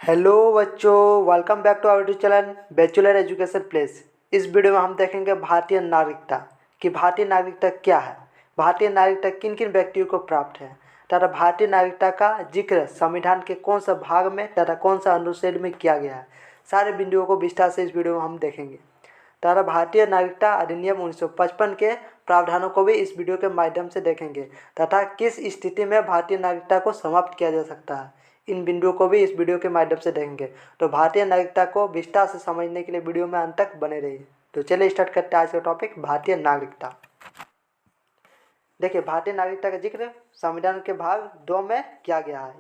Hello बच्चों, welcome back to our channel bachelor education place. इस video में हम देखेंगे भारतीय नागरिकता कि भारतीय नागरिकता क्या है, भारतीय नागरिकता किन किन व्यक्तियों को प्राप्त है तथा भारतीय नागरिकता का जिक्र संविधान के कौन सा भाग में तथा कौन सा अनुच्छेद में किया गया है। सारे बिंदुओं को विस्तार से इस वीडियो में हम देखेंगे तथा भारतीय नागरिकता अधिनियम 1955 के प्रावधानों को भी इस वीडियो के माध्यम से देखेंगे तथा किस स्थिति में भारतीय नागरिकता को समाप्त किया जा सकता है। इन बिंदुओं को भी इस वीडियो के माध्यम से देखेंगे। तो भारतीय नागरिकता को विस्तार से समझने के लिए वीडियो में अंत तक बने रहिए। तो चलिए स्टार्ट करते हैं आज का टॉपिक भारतीय नागरिकता। देखिए, भारतीय नागरिकता का जिक्र संविधान के भाग 2 में किया गया है,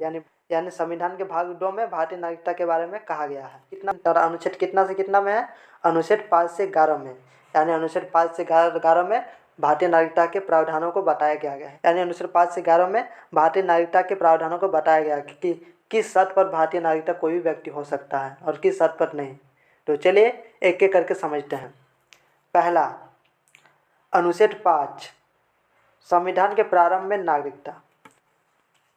यानी संविधान के भाग 2 में भारतीय नागरिकता के बारे में कहा गया है। कितना अनुच्छेद कितना से कितना में है? अनुच्छेद 5 से 11 में, यानी अनुच्छेद 5 से 11 में भारतीय नागरिकता के प्रावधानों को बताया गया है। यानी अनुच्छेद 5 से 11 में भारतीय नागरिकता के प्रावधानों को बताया गया है कि किस शर्त पर भारतीय नागरिकता कोई भी व्यक्ति हो सकता है और किस शर्त पर नहीं। तो चलिए एक एक करके समझते हैं। पहला, अनुच्छेद 5, संविधान के प्रारंभ में नागरिकता,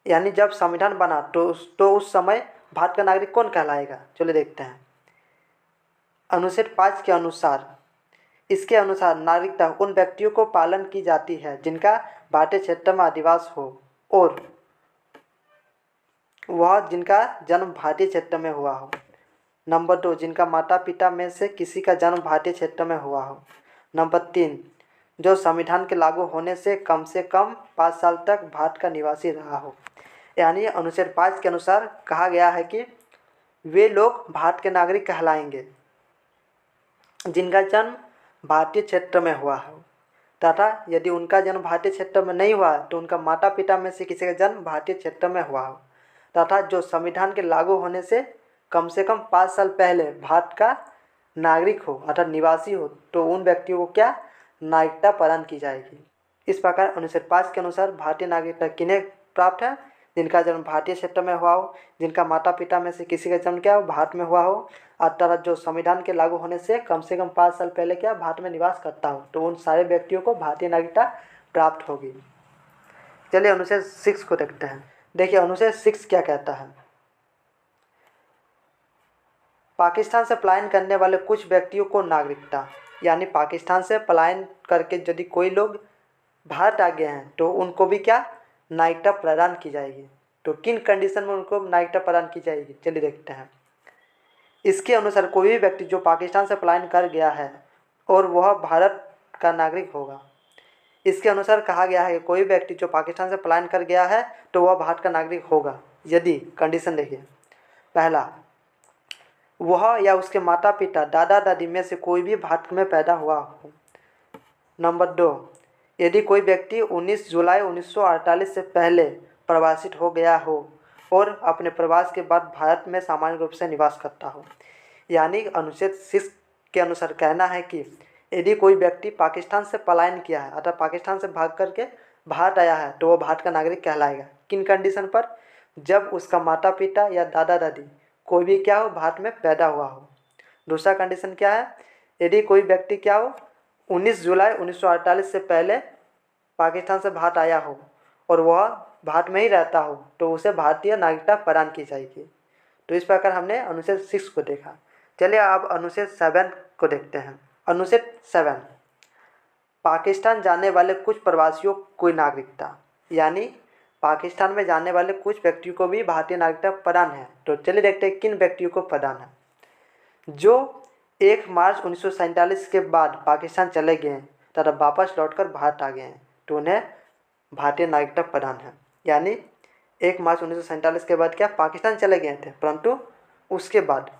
यानी जब संविधान बना तो उस समय भारत का नागरिक कौन कहलाएगा। चलिए देखते हैं। अनुच्छेद 5 के अनुसार, इसके अनुसार नागरिकता उन व्यक्तियों को पालन की जाती है जिनका भारतीय क्षेत्र में अधिवास हो और वह जिनका जन्म भारतीय क्षेत्र में हुआ हो। नंबर 2, जिनका माता पिता में से किसी का जन्म भारतीय क्षेत्र में हुआ हो। नंबर 3, जो संविधान के लागू होने से कम 5 साल तक भारत का निवासी रहा हो। यानी अनुच्छेद 5 के अनुसार कहा गया है कि वे लोग भारत के नागरिक कहलाएंगे जिनका जन्म भारतीय क्षेत्र में हुआ हो, तथा यदि उनका जन्म भारतीय क्षेत्र में नहीं हुआ तो उनका माता पिता में से किसी का जन्म भारतीय क्षेत्र में हुआ हो, तथा जो संविधान के लागू होने से कम 5 साल पहले भारत का नागरिक हो अर्थात निवासी हो, तो उन व्यक्तियों को क्या नागरिकता प्रदान की जाएगी। इस प्रकार अनुच्छेद 5 के अनुसार भारतीय नागरिकता किन्हें प्राप्त है? जिनका जन्म भारतीय क्षेत्र में हुआ हो, जिनका माता पिता में से किसी का जन्म क्या हो भारत में हुआ हो, अर्थात जो संविधान के लागू होने से कम 5 साल पहले क्या भारत में निवास करता हो, तो उन सारे व्यक्तियों को भारतीय नागरिकता प्राप्त होगी। चलिए अनुच्छेद 6 को देखते हैं। देखिए अनुच्छेद 6 क्या कहता है। पाकिस्तान से पलायन करने वाले कुछ व्यक्तियों को नागरिकता, यानी पाकिस्तान से पलायन करके यदि कोई लोग भारत आ गए हैं तो उनको भी क्या नागरिकता प्रदान की जाएगी। तो किन कंडीशन में उनको नागरिकता प्रदान की जाएगी, चलिए देखते हैं। इसके अनुसार कोई भी व्यक्ति जो पाकिस्तान से पलायन कर गया है और वह भारत का नागरिक होगा। इसके अनुसार कहा गया है कि कोई व्यक्ति जो पाकिस्तान से पलायन कर गया है तो वह भारत का नागरिक होगा यदि, कंडीशन देखिए, पहला, वह या उसके माता पिता दादा दादी में से कोई भी भारत में पैदा हुआ हो। नंबर 2, यदि कोई व्यक्ति 19 जुलाई 1948 से पहले प्रवासित हो गया हो और अपने प्रवास के बाद भारत में सामान्य रूप से निवास करता हो। यानी अनुच्छेद 6 के अनुसार कहना है कि यदि कोई व्यक्ति पाकिस्तान से पलायन किया है अर्थात पाकिस्तान से भाग करके भारत आया है तो वह भारत का नागरिक कहलाएगा। किन कंडीशन पर? जब उसका माता पिता या दादा दादी कोई भी क्या हो भारत में पैदा हुआ हो। दूसरा कंडीशन क्या है? यदि कोई व्यक्ति क्या हो 19 जुलाई 1948 से पहले पाकिस्तान से भारत आया हो और वह भारत में ही रहता हो तो उसे भारतीय नागरिकता प्रदान की जाएगी। तो इस प्रकार हमने अनुच्छेद 6 को देखा। चलिए अब अनुच्छेद 7 को देखते हैं। अनुच्छेद 7, पाकिस्तान जाने वाले कुछ प्रवासियों को नागरिकता, यानी पाकिस्तान में जाने वाले कुछ व्यक्तियों को भी भारतीय नागरिकता प्रदान है। तो चलिए देखते हैं किन व्यक्तियों को प्रदान है। जो 1 मार्च 1947 के बाद पाकिस्तान चले गए हैं तथा वापस लौटकर भारत आ गए हैं तो उन्हें भारतीय नागरिकता प्रदान है। यानी 1 मार्च 1947 के बाद क्या पाकिस्तान चले गए थे, परंतु उसके बाद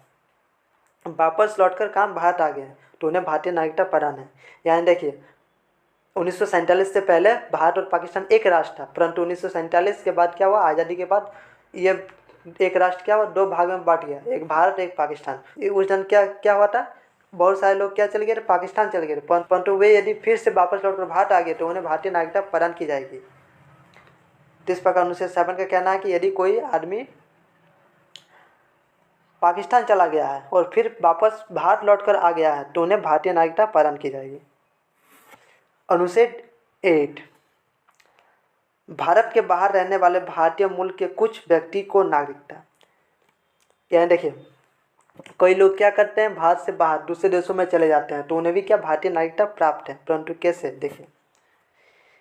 वापस लौटकर काम भारत आ गए तो उन्हें भारतीय नागरिकता प्रदान है। यानी देखिए 1947 से पहले भारत और पाकिस्तान एक राष्ट्र था, परंतु 1947 के बाद क्या हुआ, आज़ादी के बाद ये एक राष्ट्र क्या हुआ, 2 भाग में बांट गया, एक भारत एक पाकिस्तान। उस दिन क्या क्या हुआ था, बहुत सारे लोग क्या चले गए थे, पाकिस्तान चले गए थे, परंतु वे यदि फिर से वापस लौटकर भारत आ गए तो उन्हें भारतीय नागरिकता प्रदान की जाएगी। तो इस प्रकार अनुच्छेद 7 का कहना है कि यदि कोई आदमी पाकिस्तान चला गया है और फिर वापस भारत लौटकर आ गया है तो उन्हें भारतीय नागरिकता प्रदान की जाएगी। अनुच्छेद 8, भारत के बाहर रहने वाले भारतीय मूल के कुछ व्यक्ति को नागरिकता, यानी देखिए, कई लोग क्या करते हैं, भारत से बाहर दूसरे देशों में चले जाते हैं तो उन्हें भी क्या भारतीय नागरिकता प्राप्त है, परंतु कैसे? देखिए,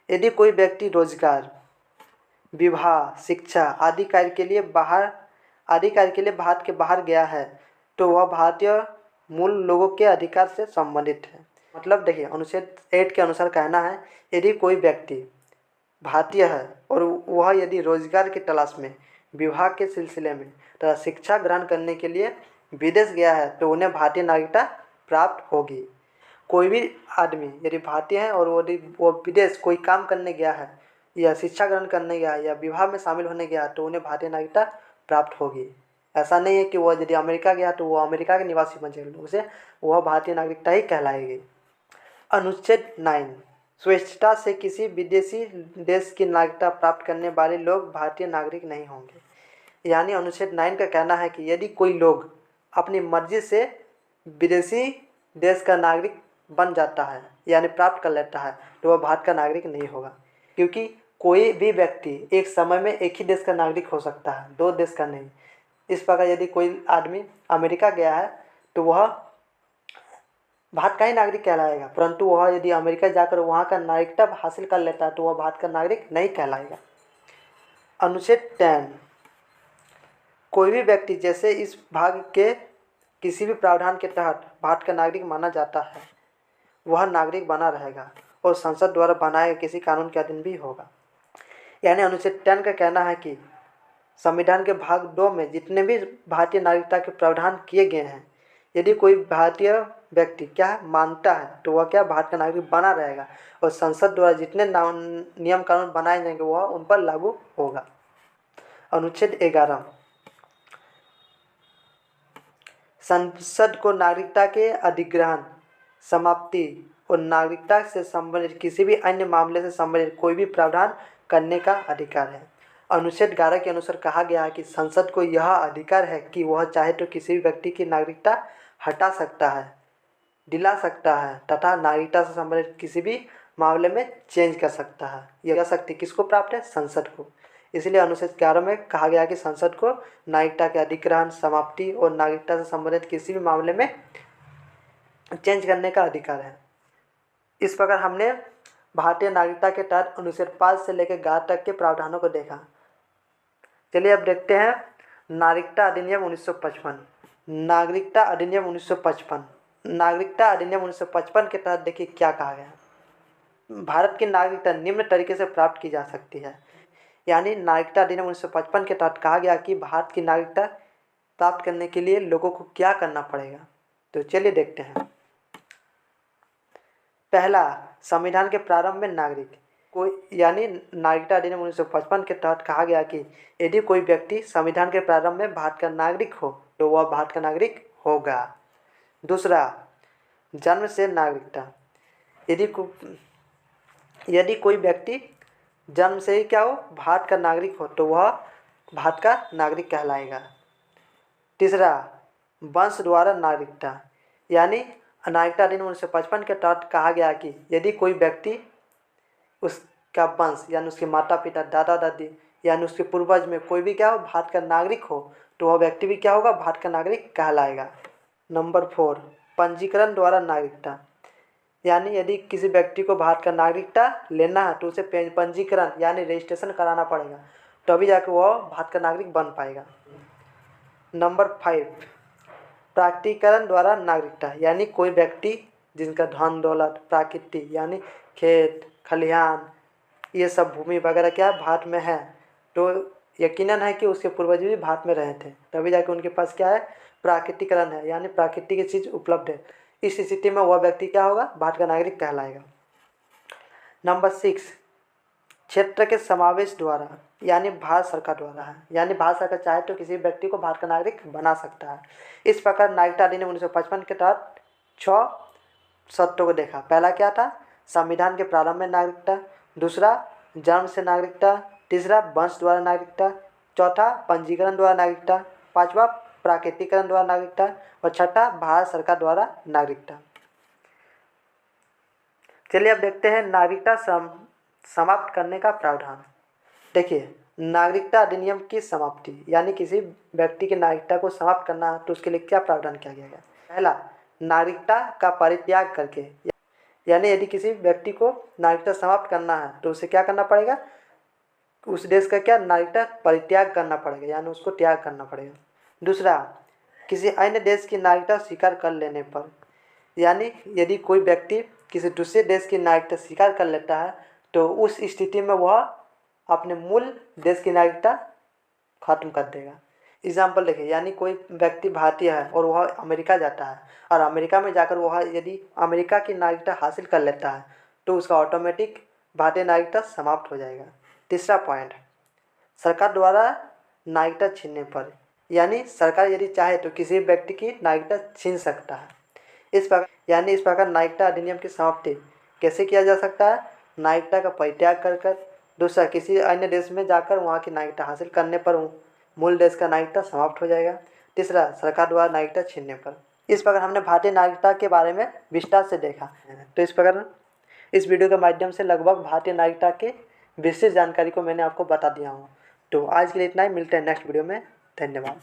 यदि कोई व्यक्ति रोजगार, विवाह, शिक्षा आदि कार्य के लिए भारत के बाहर गया है तो वह भारतीय मूल लोगों के अधिकार से संबंधित है। मतलब देखिए, अनुच्छेद 8 के अनुसार कहना है, यदि कोई व्यक्ति भारतीय है और वह यदि रोजगार की तलाश में, विवाह के सिलसिले में तथा शिक्षा ग्रहण करने के लिए विदेश गया है तो उन्हें भारतीय नागरिकता प्राप्त होगी। कोई भी आदमी यदि भारतीय है और वो विदेश कोई काम करने गया है या शिक्षा ग्रहण करने गया है या विवाह में शामिल होने गया तो उन्हें भारतीय नागरिकता प्राप्त होगी। ऐसा नहीं है कि वह यदि अमेरिका गया तो वह अमेरिका के निवासी बन जाएगा, उसे वह भारतीय नागरिकता ही कहलाएगी। अनुच्छेद 9, स्वेच्छा से किसी विदेशी देश की नागरिकता प्राप्त करने वाले लोग भारतीय नागरिक नहीं होंगे। यानी अनुच्छेद 9 का कहना है कि यदि कोई लोग अपनी मर्जी से विदेशी देश का नागरिक बन जाता है यानी प्राप्त कर लेता है तो वह भारत का नागरिक नहीं होगा, क्योंकि कोई भी व्यक्ति एक समय में एक ही देश का नागरिक हो सकता है, दो देश का नहीं। इस प्रकार यदि कोई आदमी अमेरिका गया है तो वह भारत का ही नागरिक कहलाएगा, परंतु वह यदि अमेरिका जाकर वहाँ का नागरिकता हासिल कर लेता है तो वह भारत का नागरिक नहीं कहलाएगा। अनुच्छेद 10, कोई भी व्यक्ति जैसे इस भाग के किसी भी प्रावधान के तहत भारत का नागरिक माना जाता है वह नागरिक बना रहेगा और संसद द्वारा बनाए गए किसी कानून के अधीन भी होगा। यानी अनुच्छेद 10 का कहना है कि संविधान के भाग 2 में जितने भी भारतीय नागरिकता के प्रावधान किए गए हैं, यदि कोई भारतीय व्यक्ति क्या मानता है तो वह क्या भारत का नागरिक बना रहेगा और संसद द्वारा जितने नियम कानून बनाए जाएंगे वह उन पर लागू होगा। अनुच्छेद 11, संसद को नागरिकता के अधिग्रहण, समाप्ति और नागरिकता से संबंधित किसी भी अन्य मामले से संबंधित कोई भी प्रावधान करने का अधिकार है। अनुच्छेद 11 के अनुसार कहा गया है कि संसद को यह अधिकार है कि वह चाहे तो किसी भी व्यक्ति की नागरिकता हटा सकता है, दिला सकता है तथा नागरिकता से संबंधित किसी भी मामले में चेंज कर सकता है। यह शक्ति किसको प्राप्त है? संसद को। इसलिए अनुच्छेद 11 में कहा गया कि संसद को नागरिकता के अधिग्रहण, समाप्ति और नागरिकता से संबंधित किसी भी मामले में चेंज करने का अधिकार है। इस प्रकार हमने भारतीय नागरिकता के तहत अनुच्छेद 5 से लेकर 11 तक के प्रावधानों को देखा। चलिए अब देखते हैं नागरिकता अधिनियम 1955। नागरिकता अधिनियम 1955, नागरिकता अधिनियम 1955 के तहत देखिए क्या कहा गया। भारत की नागरिकता निम्न तरीके से प्राप्त की जा सकती है। यानी नागरिकता अधिनियम 1955 के तहत कहा गया कि भारत की नागरिकता प्राप्त करने के लिए लोगों को क्या करना पड़ेगा। तो चलिए देखते हैं। पहला, संविधान के प्रारंभ में नागरिक कोई, यानी नागरिकता अधिनियम 1955 के तहत कहा गया कि यदि कोई व्यक्ति संविधान के प्रारंभ में भारत का नागरिक हो तो वह भारत का नागरिक होगा। दूसरा, जन्म से नागरिकता, यदि कोई व्यक्ति जन्म से ही क्या हो, भारत का नागरिक हो तो वह भारत का नागरिक कहलाएगा। तीसरा, वंश द्वारा नागरिकता, यानी नागरिकता अधिनियम 1955 के तहत कहा गया कि यदि कोई व्यक्ति उसका वंश यानी उसके माता पिता, दादा दादी यानी उसके पूर्वज में कोई भी क्या हो भारत का नागरिक हो तो वह व्यक्ति भी क्या होगा, भारत का नागरिक कहलाएगा। नंबर 4, पंजीकरण द्वारा नागरिकता, यानी यदि किसी व्यक्ति को भारत का नागरिकता लेना है तो उसे पंजीकरण यानी रजिस्ट्रेशन कराना पड़ेगा, तभी जाकर वह भारत का नागरिक बन पाएगा। नंबर 5, प्राकृतिकरण द्वारा नागरिकता, यानी कोई व्यक्ति जिनका धन दौलत, प्राकृति यानी खेत खलिहान ये सब भूमि वगैरह क्या भारत में है तो यकीनन है कि उसके पूर्वज भी भारत में रहे थे, तभी जाके उनके पास क्या है, प्राकृतिकरण है, यानी प्राकृतिक चीज़ उपलब्ध है। इस स्थिति में वह व्यक्ति क्या होगा, भारत का नागरिक कहलाएगा। नंबर 6, क्षेत्र के समावेश द्वारा, यानी भारत सरकार द्वारा है, यानी भारत सरकार चाहे तो किसी व्यक्ति को भारत का नागरिक बना सकता है। इस प्रकार नागरिकता अधिनियम 1955 के तहत 6 शर्तों को देखा। पहला क्या था, संविधान के प्रारंभ में नागरिकता। दूसरा, जन्म से नागरिकता। तीसरा, वंश द्वारा नागरिकता। चौथा, पंजीकरण द्वारा नागरिकता। पांचवा, प्राकृतिकरण द्वारा नागरिकता। और छठा, भारत सरकार द्वारा नागरिकता। चलिए अब देखते हैं नागरिकता समाप्त करने का प्रावधान। देखिए, नागरिकता अधिनियम की समाप्ति, यानी किसी व्यक्ति की नागरिकता को समाप्त करना है तो उसके लिए क्या प्रावधान किया गया है? पहला, नागरिकता का परित्याग करके, यानी यदि किसी व्यक्ति को नागरिकता समाप्त करना है तो उसे क्या करना पड़ेगा, उस देश का क्या नागरिकता परित्याग करना पड़ेगा, यानी उसको त्याग करना पड़ेगा। दूसरा, किसी अन्य देश की नागरिकता स्वीकार कर लेने पर, यानी यदि कोई व्यक्ति किसी दूसरे देश की नागरिकता स्वीकार कर लेता है तो उस स्थिति में वह अपने मूल देश की नागरिकता खत्म कर देगा। एग्जाम्पल देखिए, यानी कोई व्यक्ति भारतीय है और वह अमेरिका जाता है और अमेरिका में जाकर वह यदि अमेरिका की नागरिकता हासिल कर लेता है तो उसका ऑटोमेटिक भारतीय नागरिकता समाप्त हो जाएगा। तीसरा पॉइंट, सरकार द्वारा नागरिकता छीनने पर, यानी सरकार यदि चाहे तो किसी व्यक्ति की नागरिकता छीन सकता है। इस प्रकार नागरिकता अधिनियम की समाप्ति कैसे किया जा सकता है? नागरिकता का परित्याग कर। दूसरा, किसी अन्य देश में जाकर वहाँ की नागरिकता हासिल करने पर मूल देश का नागरिकता समाप्त हो जाएगा। तीसरा, सरकार द्वारा नागरिकता छीनने पर। इस प्रकार हमने भारतीय नागरिकता के बारे में विस्तार से देखा। तो इस प्रकार इस वीडियो के माध्यम से लगभग भारतीय नागरिकता के विशेष जानकारी को मैंने आपको बता दिया हूँ। तो आज के लिए इतना ही, मिलते हैं नेक्स्ट वीडियो में। धन्यवाद।